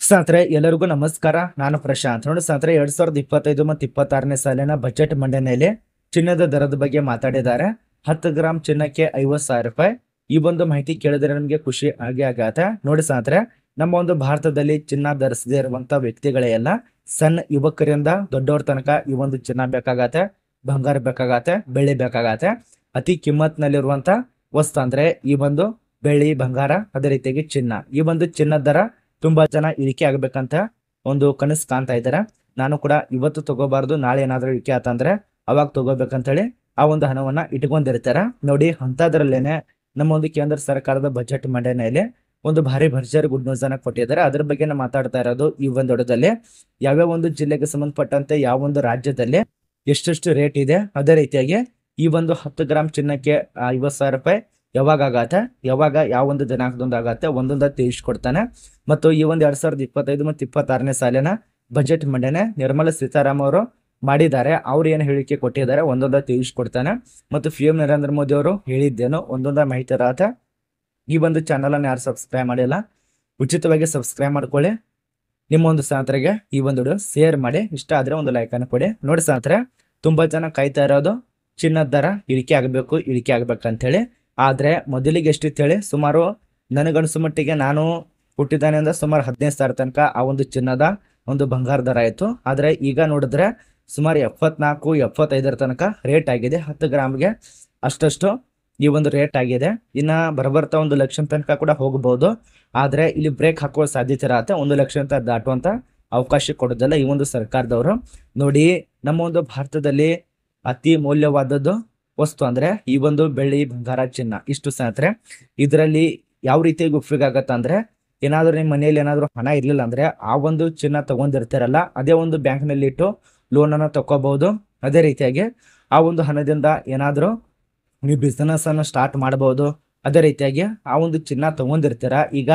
ಸ್ನೇಹಿತರೆ ಎಲ್ಲರಿಗೂ ನಮಸ್ಕಾರ. ನಾನು ಪ್ರಶಾಂತ್. ನೋಡಿ ಸ್ನೇಹಿತರೆ, 2025 ಮತ್ತು 26ನೇ ಸಾಲಿನ ಬಜೆಟ್ ಮಂಡನೆಯಲ್ಲಿ ಚಿನ್ನದ ದರದ ಬಗ್ಗೆ ಮಾತಾಡಿದ್ದಾರೆ. 10 ಗ್ರಾಂ ಚಿನ್ನಕ್ಕೆ 50,000 ರೂಪಾಯಿ. ಈ ಒಂದು ಮಾಹಿತಿ ಕೇಳಿದ್ರೆ ನಮಗೆ ಖುಷಿ ಆಗತ್ತೆ. ನೋಡಿ ಸ್ನೇಹಿತರೆ, ನಮ್ಮ ಒಂದು ಭಾರತದಲ್ಲಿ ಚಿನ್ನ ಧರಿಸದೇ ಇರುವಂತ ವ್ಯಕ್ತಿಗಳೇ ಎಲ್ಲ ಸಣ್ಣ ಯುವಕರಿಂದ ದೊಡ್ಡವ್ರ ತನಕ ಈ ಒಂದು ಚಿನ್ನ ಬೇಕಾಗತ್ತೆ, ಬಂಗಾರ ಬೇಕಾಗತ್ತೆ, ಬೆಳ್ಳಿ ಬೇಕಾಗತ್ತೆ. ಅತಿ ಕಿಮ್ಮತ್ನಲ್ಲಿರುವಂತ ವಸ್ತು ಅಂದ್ರೆ ಈ ಒಂದು ಬೆಳ್ಳಿ, ಬಂಗಾರ, ಅದೇ ರೀತಿಯಾಗಿ ಚಿನ್ನ. ಈ ಒಂದು ಚಿನ್ನದ ದರ ತುಂಬಾ ಜನ ಇಳಿಕೆ ಆಗ್ಬೇಕಂತ ಒಂದು ಕನಸು ಕಾಣ್ತಾ ಇದ್ದಾರೆ. ನಾನು ಕೂಡ ಇವತ್ತು ತಗೋಬಾರ್ದು, ನಾಳೆ ಏನಾದ್ರೂ ಇಳಿಕೆ ಆತಂದ್ರೆ ಅವಾಗ ತಗೋಬೇಕಂತ ಹೇಳಿ ಆ ಒಂದು ಹಣವನ್ನ ಇಟ್ಕೊಂಡಿರ್ತಾರ. ನೋಡಿ, ಅಂತದ್ರಲ್ಲೇನೆ ನಮ್ಮ ಒಂದು ಕೇಂದ್ರ ಸರ್ಕಾರದ ಬಜೆಟ್ ಮಂಡನೆಯಲ್ಲಿ ಒಂದು ಭಾರಿ ಭರ್ಜರಿ ಗುಡ್ ನ್ಯೂಸ್ ಅನ್ನ ಕೊಟ್ಟಿದ್ದಾರೆ. ಅದ್ರ ಬಗ್ಗೆ ನಾವು ಮಾತಾಡ್ತಾ ಇರೋದು ಈ ಒಂದು ಹೊಡೆದಲ್ಲಿ. ಯಾವ್ಯಾವ ಒಂದು ಜಿಲ್ಲೆಗೆ ಸಂಬಂಧಪಟ್ಟಂತೆ ಯಾವ ಒಂದು ರಾಜ್ಯದಲ್ಲಿ ಎಷ್ಟೆಷ್ಟು ರೇಟ್ ಇದೆ, ಅದೇ ರೀತಿಯಾಗಿ ಈ ಒಂದು 10 ಗ್ರಾಂ ಚಿನ್ನಕ್ಕೆ 50,000 ರೂಪಾಯಿ ಯಾವಾಗ ಆಗತ್ತೆ, ಯಾವಾಗ ಯಾವ ಒಂದು ದಿನಾಂಕದೊಂದು ಆಗತ್ತೆ, ಒಂದೊಂದ ತಿಳಿಸ್ಕೊಡ್ತಾನೆ. ಮತ್ತು ಈ ಒಂದು 2025 ಮತ್ತು 26ನೇ ಸಾಲಿನ ಬಜೆಟ್ ಮಂಡನೆ ನಿರ್ಮಲಾ ಸೀತಾರಾಮನ್ ಅವರು ಮಾಡಿದ್ದಾರೆ. ಅವ್ರು ಏನು ಹೇಳಿಕೆ ಕೊಟ್ಟಿದ್ದಾರೆ ಒಂದೊಂದ ತಿಳಿಸ್ಕೊಡ್ತಾನೆ. ಮತ್ತು PM ನರೇಂದ್ರ ಮೋದಿ ಅವರು ಹೇಳಿದ್ದೇನು ಒಂದೊಂದ ಮಾಹಿತಿ ಇರತ್ತೆ. ಈ ಒಂದು ಚಾನಲ್ ಅನ್ನು ಯಾರು ಸಬ್ಸ್ಕ್ರೈಬ್ ಮಾಡಿಲ್ಲ, ಉಚಿತವಾಗಿ ಸಬ್ಸ್ಕ್ರೈಬ್ ಮಾಡ್ಕೊಳ್ಳಿ. ನಿಮ್ಮ ಒಂದು ಸ್ನೇಹಿತರಿಗೆ ಈ ಒಂದು ವಿಡಿಯೋ ಶೇರ್ ಮಾಡಿ, ಇಷ್ಟ ಆದ್ರೆ ಒಂದು ಲೈಕ್ ಅನ್ನು ಕೊಡಿ. ನೋಡಿ ಸ್ನೇಹಿತರೆ, ತುಂಬಾ ಜನ ಕಾಯ್ತಾ ಇರೋದು ಚಿನ್ನದ ದರ ಇಳಿಕೆ ಆಗ್ಬೇಕಂತ ಹೇಳಿ. ಆದ್ರೆ ಮೊದಲಿಗೆ ಎಷ್ಟಿತ್ತು ಹೇಳಿ, ಸುಮಾರು ನನಗನ್ಸು ಮಟ್ಟಿಗೆ ನಾನು ಹುಟ್ಟಿದ್ದಾನೆ ಅಂದ್ರೆ ಸುಮಾರು 15,000 ತನಕ ಆ ಒಂದು ಚಿನ್ನದ ಒಂದು ಬಂಗಾರ ದರ ಆಯ್ತು. ಆದ್ರೆ ಈಗ ನೋಡಿದ್ರೆ ಸುಮಾರು 74-75 ತನಕ ರೇಟ್ ಆಗಿದೆ. 10 ಗ್ರಾಮ್ಗೆ ಅಷ್ಟಷ್ಟು ಈ ಒಂದು ರೇಟ್ ಆಗಿದೆ. ಇನ್ನ ಬರಬರ್ತಾ 1 ಲಕ್ಷ ತನಕ ಕೂಡ ಹೋಗಬಹುದು. ಆದ್ರೆ ಇಲ್ಲಿ ಬ್ರೇಕ್ ಹಾಕುವ ಸಾಧ್ಯತೆ ಇರತ್ತೆ. 1 ಲಕ್ಷ ಅಂತ ದಾಟುವಂತ ಅವಕಾಶ ಕೊಡೋದಲ್ಲ ಈ ಒಂದು ಸರ್ಕಾರದವರು. ನೋಡಿ, ನಮ್ಮ ಒಂದು ಭಾರತದಲ್ಲಿ ಅತಿ ಮೌಲ್ಯವಾದದ್ದು ವಸ್ತು ಅಂದ್ರೆ ಈ ಒಂದು ಬೆಳ್ಳಿ, ಬಂಗಾರ, ಚಿನ್ನ. ಇಷ್ಟು ಸ್ನೇಹಿತರೆ, ಇದರಲ್ಲಿ ಯಾವ ರೀತಿಯಾಗಿ ಉಪಯೋಗ ಆಗತ್ತ ಅಂದ್ರೆ, ಏನಾದ್ರು ನಿಮ್ಮ ಮನೆಯಲ್ಲಿ ಏನಾದ್ರು ಹಣ ಇರ್ಲಿಲ್ಲ ಅಂದ್ರೆ ಆ ಒಂದು ಚಿನ್ನ ತಗೊಂಡಿರ್ತಾರಲ್ಲ, ಅದೇ ಒಂದು ಬ್ಯಾಂಕ್ ನಲ್ಲಿ ಇಟ್ಟು ಲೋನ್ ಅನ್ನ ತಗೋಬಹುದು. ಅದೇ ರೀತಿಯಾಗಿ ಆ ಒಂದು ಹಣದಿಂದ ಏನಾದ್ರು ನೀವು ಬಿಸ್ನೆಸ್ ಅನ್ನ ಸ್ಟಾರ್ಟ್ ಮಾಡಬಹುದು. ಅದೇ ರೀತಿಯಾಗಿ ಆ ಒಂದು ಚಿನ್ನ ತಗೊಂಡಿರ್ತೀರ. ಈಗ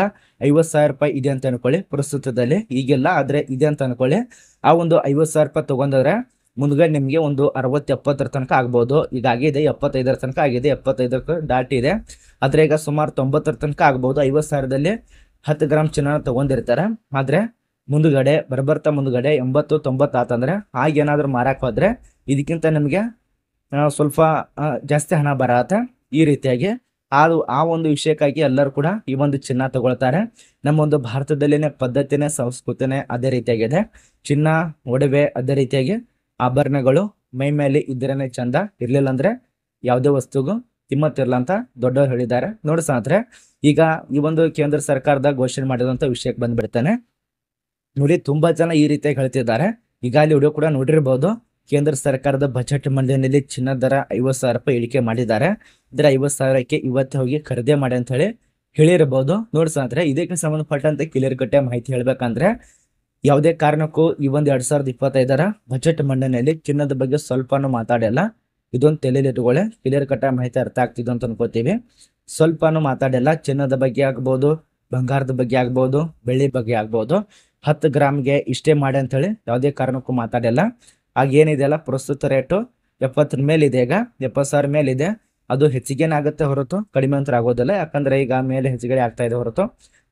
50,000 ರೂಪಾಯಿ ಇದೆ ಅಂತ ಅನ್ಕೊಳ್ಳಿ, ಪ್ರಸ್ತುತದಲ್ಲಿ ಈಗೆಲ್ಲ, ಆದ್ರೆ ಇದೆ ಅಂತ ಅನ್ಕೊಳ್ಳಿ. ಆ ಒಂದು 50,000 ರೂಪಾಯಿ ತಗೊಂಡ್ರೆ ಮುಂದ್ಗಡೆ ನಿಮ್ಗೆ ಒಂದು 60-70 ತನಕ ಆಗ್ಬಹುದು. ಈಗ ಆಗಿದೆ 75 ತನಕ ಆಗಿದೆ, 75 ದಾಟಿದೆ. ಆದ್ರೆ ಈಗ ಸುಮಾರು 90 ತನಕ ಆಗ್ಬಹುದು. 50,000ದಲ್ಲಿ 10 ಗ್ರಾಂ ಚಿನ್ನ ತಗೊಂಡಿರ್ತಾರೆ. ಆದ್ರೆ ಮುಂದ್ಗಡೆ ಬರ್ಬರ್ತಾ ಮುಂದ್ಗಡೆ 80-90 ಆತಂದ್ರೆ ಆಗ ಏನಾದ್ರು ಮಾರಕ್ ಹೋದ್ರೆ ಇದಕ್ಕಿಂತ ನಿಮ್ಗೆ ಸ್ವಲ್ಪ ಜಾಸ್ತಿ ಹಣ ಬರತ್ತೆ. ಈ ರೀತಿಯಾಗಿ ಆ ಒಂದು ವಿಷಯಕ್ಕಾಗಿ ಎಲ್ಲರೂ ಕೂಡ ಈ ಒಂದು ಚಿನ್ನ ತಗೊಳ್ತಾರೆ. ನಮ್ಮ ಒಂದು ಭಾರತದಲ್ಲಿನೇ ಪದ್ಧತಿನೇ, ಸಂಸ್ಕೃತಿನೇ ಅದೇ ರೀತಿಯಾಗಿದೆ. ಚಿನ್ನ, ಒಡವೆ, ಅದೇ ರೀತಿಯಾಗಿ ಆಭರಣಗಳು ಮೈ ಮೇಲೆ ಇದ್ರೇನೆ ಚಂದ, ಇರ್ಲಿಲ್ಲ ಅಂದ್ರೆ ಯಾವುದೇ ವಸ್ತುಗೂ ಕಿಮ್ಮತ್ತಿರಲ್ಲ ಅಂತ ದೊಡ್ಡವರು ಹೇಳಿದ್ದಾರೆ. ನೋಡಿ ಸ್ನೇಹಿತರೆ, ಈಗ ಈ ಒಂದು ಕೇಂದ್ರ ಸರ್ಕಾರದ ಘೋಷಣೆ ಮಾಡಿದಂತ ವಿಷಯಕ್ಕೆ ಬಂದ್ಬಿಡ್ತಾನೆ. ನೋಡಿ, ತುಂಬಾ ಜನ ಈ ರೀತಿಯಾಗಿ ಹೇಳ್ತಿದ್ದಾರೆ. ಈಗ ಅಲ್ಲಿ ವಿಡಿಯೋ ಕೂಡ ನೋಡಿರ್ಬಹುದು. ಕೇಂದ್ರ ಸರ್ಕಾರದ ಬಜೆಟ್ ಮಂಡನೆಯಲ್ಲಿ ಚಿನ್ನದ ದರ 50,000 ರೂಪಾಯಿ ಇಳಿಕೆ ಮಾಡಿದ್ದಾರೆ. ಅಂದ್ರೆ 50,000ಕ್ಕೆ ಇವತ್ತು ಹೋಗಿ ಖರೀದಿ ಮಾಡಿ ಅಂತ ಹೇಳಿ ಹೇಳಿರಬಹುದು. ನೋಡಿ ಸ್ನೇಹಿತರೆ, ಇದಕ್ಕೆ ಸಂಬಂಧಪಟ್ಟಂತೆ ಕ್ಲಿಯರ್ ಕಟ್ಟೆ ಮಾಹಿತಿ ಹೇಳ್ಬೇಕಂದ್ರೆ, ಯಾವುದೇ ಕಾರಣಕ್ಕೂ ಈ ಒಂದು 2025ರ ಬಜೆಟ್ ಮಂಡನೆಯಲ್ಲಿ ಚಿನ್ನದ ಬಗ್ಗೆ ಸ್ವಲ್ಪನೂ ಮಾತಾಡಲ್ಲ. ಇದೊಂದು ತಲೆಯಲ್ಲಿ ಇಟ್ಕೊಳ್ಳಿ. ಕ್ಲಿಯರ್ ಕಟ್ಟ ಮಾಹಿತಿ ಅರ್ಥ ಆಗ್ತಿದ್ದು ಅಂತ ಅನ್ಕೋತೀವಿ. ಸ್ವಲ್ಪನೂ ಮಾತಾಡಲ್ಲ. ಚಿನ್ನದ ಬಗ್ಗೆ ಆಗ್ಬೋದು, ಬಂಗಾರದ ಬಗ್ಗೆ ಆಗ್ಬೋದು, ಬೆಳ್ಳಿ ಬಗ್ಗೆ ಆಗ್ಬೋದು. 10 ಗ್ರಾಮ್ಗೆ ಇಷ್ಟೇ ಮಾಡಿ ಅಂತ ಹೇಳಿ ಯಾವುದೇ ಕಾರಣಕ್ಕೂ ಮಾತಾಡಲ್ಲ. ಆಗೇನಿದೆಯಲ್ಲ, ಪ್ರಸ್ತುತ ರೇಟು 70 ಮೇಲಿದೆ. ಈಗ 70,000 ಮೇಲಿದೆ. ಅದು ಹೆಚ್ಚಿಗೆನಾಗುತ್ತೆ ಹೊರತು ಕಡಿಮೆ ಅಂತ ಆಗೋದಿಲ್ಲ. ಯಾಕಂದ್ರೆ ಈಗ ಮೇಲೆ ಹೆಚ್ಚಿಗೆ ಆಗ್ತಾ ಇದೆ ಹೊರತು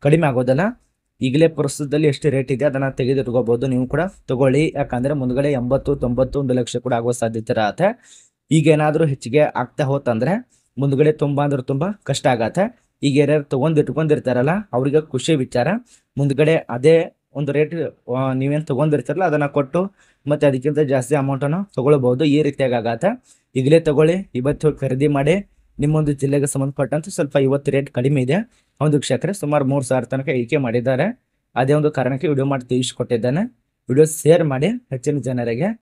ಕಡಿಮೆ ಆಗೋದಿಲ್ಲ. ಈಗಲೇ ಪ್ರಸ್ತುತದಲ್ಲಿ ಎಷ್ಟು ರೇಟ್ ಇದೆ ಅದನ್ನ ತೆಗೆದಿಟ್ಕೋಬಹುದು. ನೀವು ಕೂಡ ತಗೊಳ್ಳಿ. ಯಾಕಂದ್ರೆ ಮುಂದ್ಗಡೆ 80-90 1 ಲಕ್ಷ ಕೂಡ ಆಗುವ ಸಾಧ್ಯತೆ ಇರತ್ತೆ. ಈಗ ಏನಾದ್ರೂ ಹೆಚ್ಚಿಗೆ ಆಗ್ತಾ ಹೋತಂದ್ರೆ ಮುಂದ್ಗಡೆ ತುಂಬಾ ಅಂದ್ರೆ ತುಂಬಾ ಕಷ್ಟ ಆಗತ್ತೆ. ಈಗ ಯಾರ್ಯಾರು ಇಟ್ಕೊಂಡಿರ್ತಾರಲ್ಲ ಅವ್ರಿಗೆ ಖುಷಿ ವಿಚಾರ. ಮುಂದ್ಗಡೆ ಅದೇ ಒಂದು ರೇಟ್ ನೀವೇನ್ ತಗೊಂಡಿರ್ತಾರಲ್ಲ ಅದನ್ನ ಕೊಟ್ಟು ಮತ್ತೆ ಅದಕ್ಕಿಂತ ಜಾಸ್ತಿ ಅಮೌಂಟ್ ಅನ್ನು ತಗೊಳ್ಬಹುದು. ಈ ರೀತಿಯಾಗಿ ಆಗತ್ತೆ. ಈಗಲೇ ತಗೊಳ್ಳಿ, ಇವತ್ತು ಖರೀದಿ ಮಾಡಿ. ನಿಮ್ಮೊಂದು ಜಿಲ್ಲೆಗೆ ಸಂಬಂಧಪಟ್ಟಂತೆ ಸ್ವಲ್ಪ ಇವತ್ತು ರೇಟ್ ಕಡಿಮೆ ಇದೆ. ಒಂದು ವೀಕ್ಷಕರೇ, ಸುಮಾರು 3,000 ತನಕ ಇಳಿಕೆ ಮಾಡಿದ್ದಾರೆ. ಅದೇ ಒಂದು ಕಾರಣಕ್ಕೆ ವಿಡಿಯೋ ಮಾಡಿ ತಿಳಿಸ್ಕೊಟ್ಟಿದ್ದಾನೆ. ವಿಡಿಯೋ ಶೇರ್ ಮಾಡಿ ಹೆಚ್ಚಿನ ಜನರಿಗೆ.